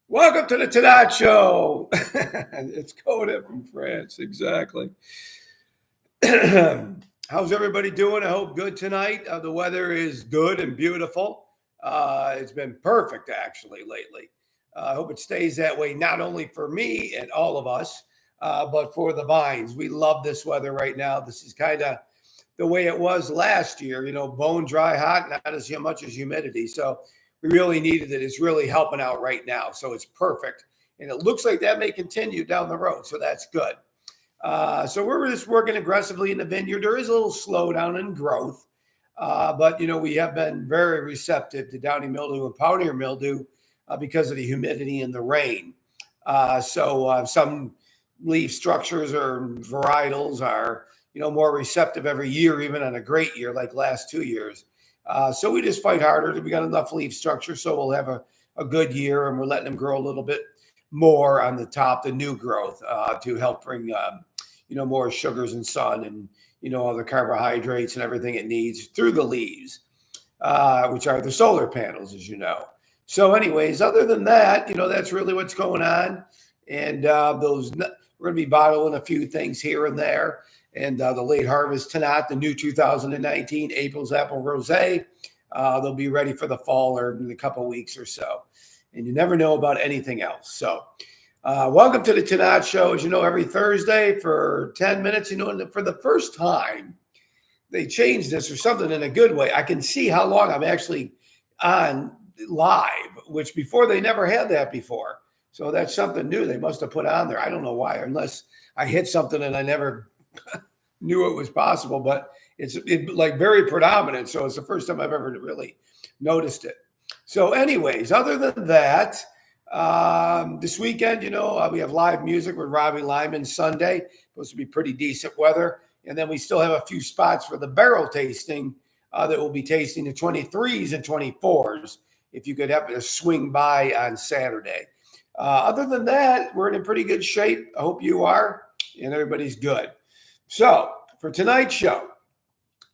Welcome to the Tannat Show. It's Coda from France, exactly. How's everybody doing? I hope good tonight. The weather is good and beautiful. It's been perfect, actually, lately. I hope it stays that way, not only for me and all of us, but for the vines. We love this weather right now. This is kind of the way it was last year, bone dry, hot, not as much as humidity. So we really needed it. It's really helping out right now. So it's perfect. And it looks like that may continue down the road. So that's good. So we're just working aggressively in the vineyard. There is a little slowdown in growth. But, we have been very receptive to downy mildew and powdery mildew because of the humidity and the rain. So some leaf structures or varietals are, more receptive every year, even on a great year like last 2 years. So we just fight harder. We got enough leaf structure, so we'll have a good year, and we're letting them grow a little bit more on the top, the new growth, to help bring, more sugars and sun and, all the carbohydrates and everything it needs through the leaves, which are the solar panels, as you know. So anyways, other than that, that's really what's going on. And we're going to be bottling a few things here and there. And the late harvest Tannat, the new 2019 April's Apple Rosé, they'll be ready for the fall or in a couple of weeks or so. And you never know about anything else. So welcome to the Tannat Show. As you know, every Thursday for 10 minutes, and for the first time, they changed this or something in a good way. I can see how long I'm actually on live, which before they never had that before. So that's something new they must have put on there. I don't know why, unless I hit something and I never knew it was possible, but it's like very predominant. So it's the first time I've ever really noticed it. So anyways, other than that, this weekend, we have live music with Robbie Lyman Sunday. Supposed to be pretty decent weather. And then we still have a few spots for the barrel tasting that will be tasting the 23s and 24s. If you could have a swing by on Saturday. Other than that, we're in pretty good shape. I hope you are, and everybody's good. So for tonight's show,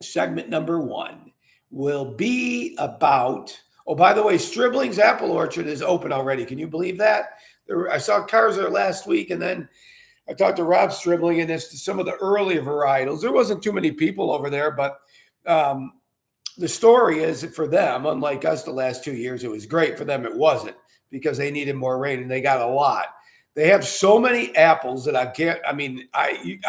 segment number 1 will be about, oh, by the way, Stribling's Apple Orchard is open already. Can you believe that? I saw cars there last week, and then I talked to Rob Stribling, and it's some of the early varietals. There wasn't too many people over there, but the story is that for them, unlike us the last 2 years, it was great. For them, it wasn't, because they needed more rain, and they got a lot. They have so many apples that I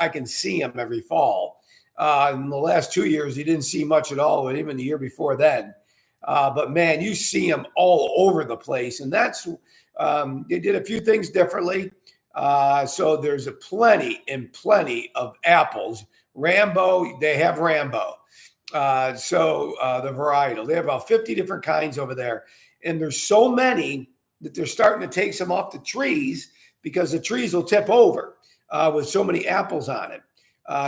can see them every fall. In the last 2 years, you didn't see much at all, and even the year before then. But man, you see them all over the place. And that's, they did a few things differently. So there's plenty of apples. Rambo, they have Rambo. The varietal, they have about 50 different kinds over there. And there's so many that they're starting to take some off the trees, because the trees will tip over with so many apples on it.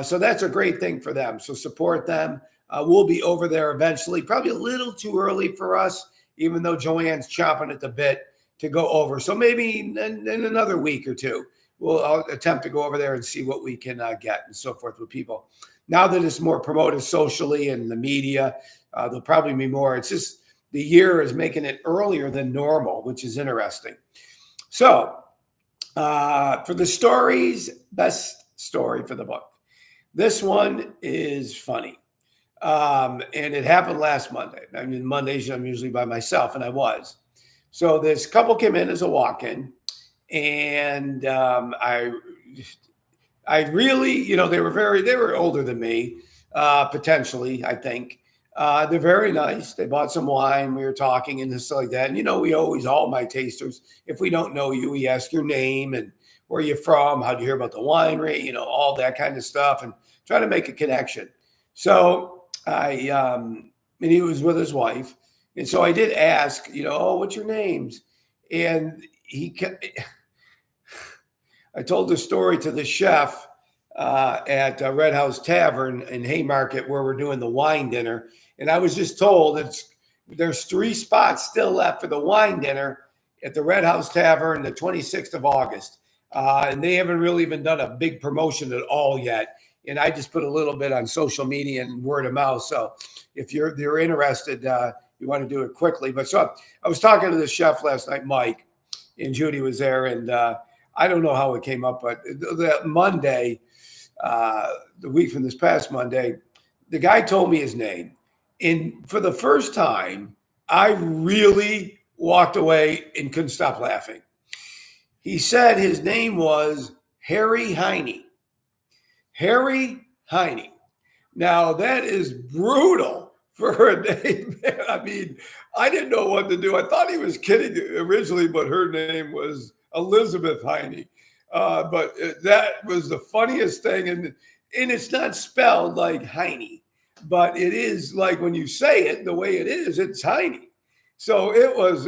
So that's a great thing for them. So support them. We'll be over there eventually, probably a little too early for us, even though Joanne's chomping at the bit to go over. So maybe in another week or two, I'll attempt to go over there and see what we can get and so forth with people. Now that it's more promoted socially and the media, there'll probably be more. It's just the year is making it earlier than normal, which is interesting. So for the stories, best story for the book. This one is funny. And it happened last Monday. I mean, Mondays I'm usually by myself, and I was. So this couple came in as a walk-in, and I really, they were older than me, potentially, I think. They're very nice. They bought some wine. We were talking and this like that. And we always, all my tasters, if we don't know you, we ask your name and where you're from, how'd you hear about the winery, all that kind of stuff, and try to make a connection. So and he was with his wife, and so I did ask, oh, what's your names? And I told the story to the chef at Red House Tavern in Haymarket where we're doing the wine dinner. And I was just told there's 3 spots still left for the wine dinner at the Red House Tavern the 26th of August. And they haven't really even done a big promotion at all yet. And I just put a little bit on social media and word of mouth. So if you're interested, you want to do it quickly. But so I was talking to the chef last night, Mike, and Judy was there. And I don't know how it came up, but that Monday, the week from this past Monday, the guy told me his name. And for the first time, I really walked away and couldn't stop laughing. He said his name was Harry Heine. Harry Heine. Now, that is brutal for a name. I mean, I didn't know what to do. I thought he was kidding originally, but her name was Elizabeth Heine. But that was the funniest thing. And it's not spelled like Heine, but it is like when you say it the way it is, it's Heine. So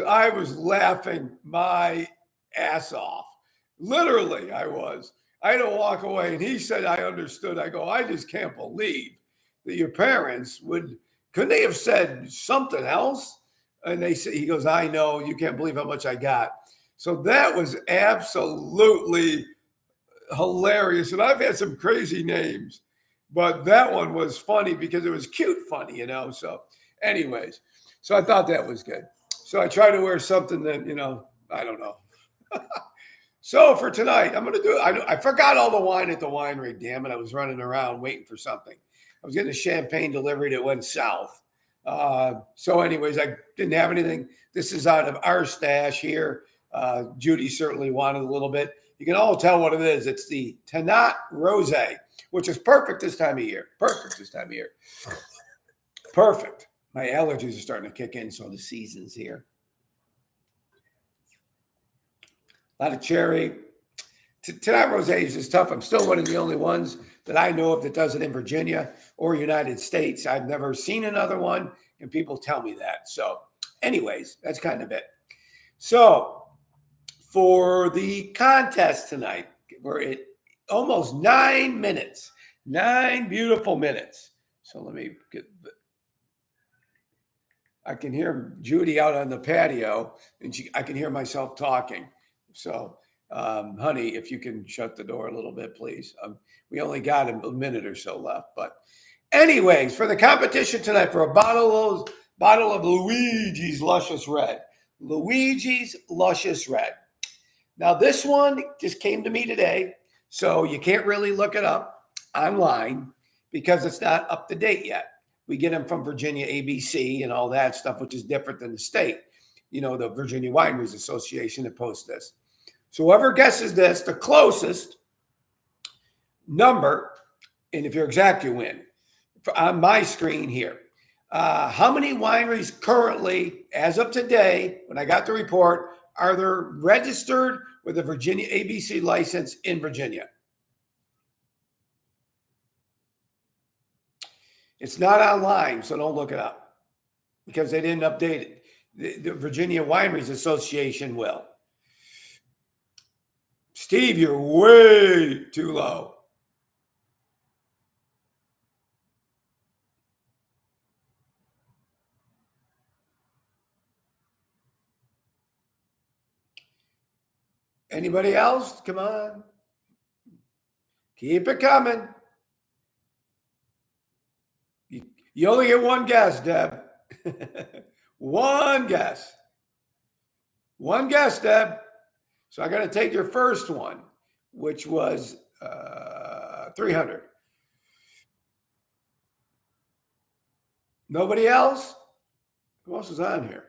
I was laughing my ass off. Literally, I was. I had to walk away. And he said, I understood. I go, I just can't believe that your parents couldn't they have said something else? And he goes, I know, you can't believe how much I got. So that was absolutely hilarious. And I've had some crazy names, but that one was funny because it was cute funny, So anyways, so I thought that was good. So I try to wear something that, I don't know. So for tonight, I'm going to do I forgot all the wine at the winery. Damn it. I was running around waiting for something. I was getting a champagne delivery that went south. So anyways, I didn't have anything. This is out of our stash here. Judy certainly wanted a little bit. You can all tell what it is. It's the Tannat Rosé, which is perfect this time of year. Perfect. My allergies are starting to kick in, so the season's here. A lot of cherry. Tannat Rosé is tough. I'm still one of the only ones that I know of that does it in Virginia or United States. I've never seen another one, and people tell me that. So anyways, that's kind of it. So for the contest tonight, we're at almost 9 minutes, 9 beautiful minutes. So let me I can hear Judy out on the patio, and I can hear myself talking. So, honey, if you can shut the door a little bit, please. We only got a minute or so left. But anyways, for the competition tonight, for a bottle of Luigi's Luscious Red. Luigi's Luscious Red. Now, this one just came to me today, so you can't really look it up online because it's not up to date yet. We get them from Virginia ABC and all that stuff, which is different than the state. The Virginia Wineries Association that posts this. So whoever guesses this, the closest number, and if you're exact, you win. On my screen here, how many wineries currently, as of today, when I got the report, are there registered with a Virginia ABC license in Virginia? It's not online, so don't look it up because they didn't update it. The Virginia Wineries Association will. Steve, you're way too low. Anybody else? Come on. Keep it coming. You only get one guess, Deb. One guess. One guess, Deb. So I got to take your first one, which was 300. Nobody else? Who else is on here?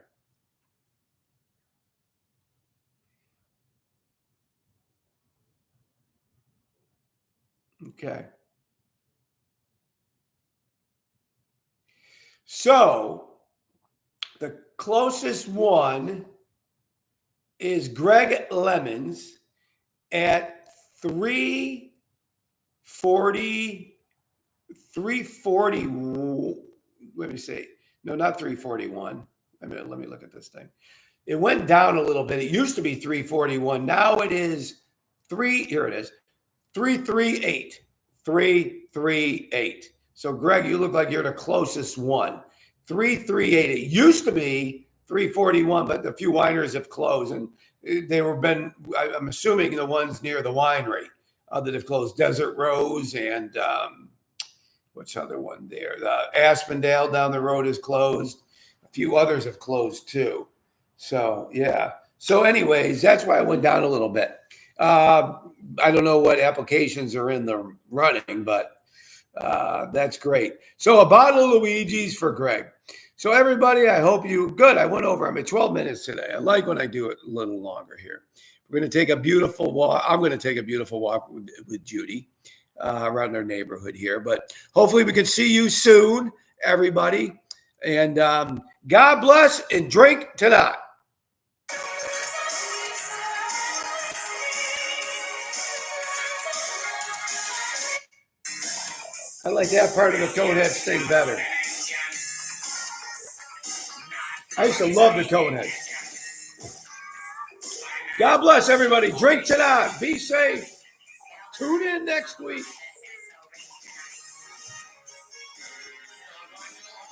Okay. So the closest one is Greg Lemons at 340. Let me see. No, not 341. Let me look at this thing. It went down a little bit. It used to be 341. Now it is here it is. 338. 338. So Greg, you look like you're the closest one. 338. It used to be 341, but a few wineries have closed, and I'm assuming the ones near the winery that have closed. Desert Rose and what's the other one there? Aspendale down the road is closed. A few others have closed too. So, yeah. So anyways, that's why I went down a little bit. I don't know what applications are in the running, but that's great. So a bottle of Luigi's for Greg. So everybody, I hope good. I went over. I'm at 12 minutes today. I like when I do it a little longer here. We're going to take a beautiful walk. I'm going to take a beautiful walk with Judy around our neighborhood here. But hopefully we can see you soon, everybody. And God bless and drink Tannat. I like that part of the Coneheads thing better. I used to love the Coneheads. God bless everybody. Drink Tannat. Be safe. Tune in next week.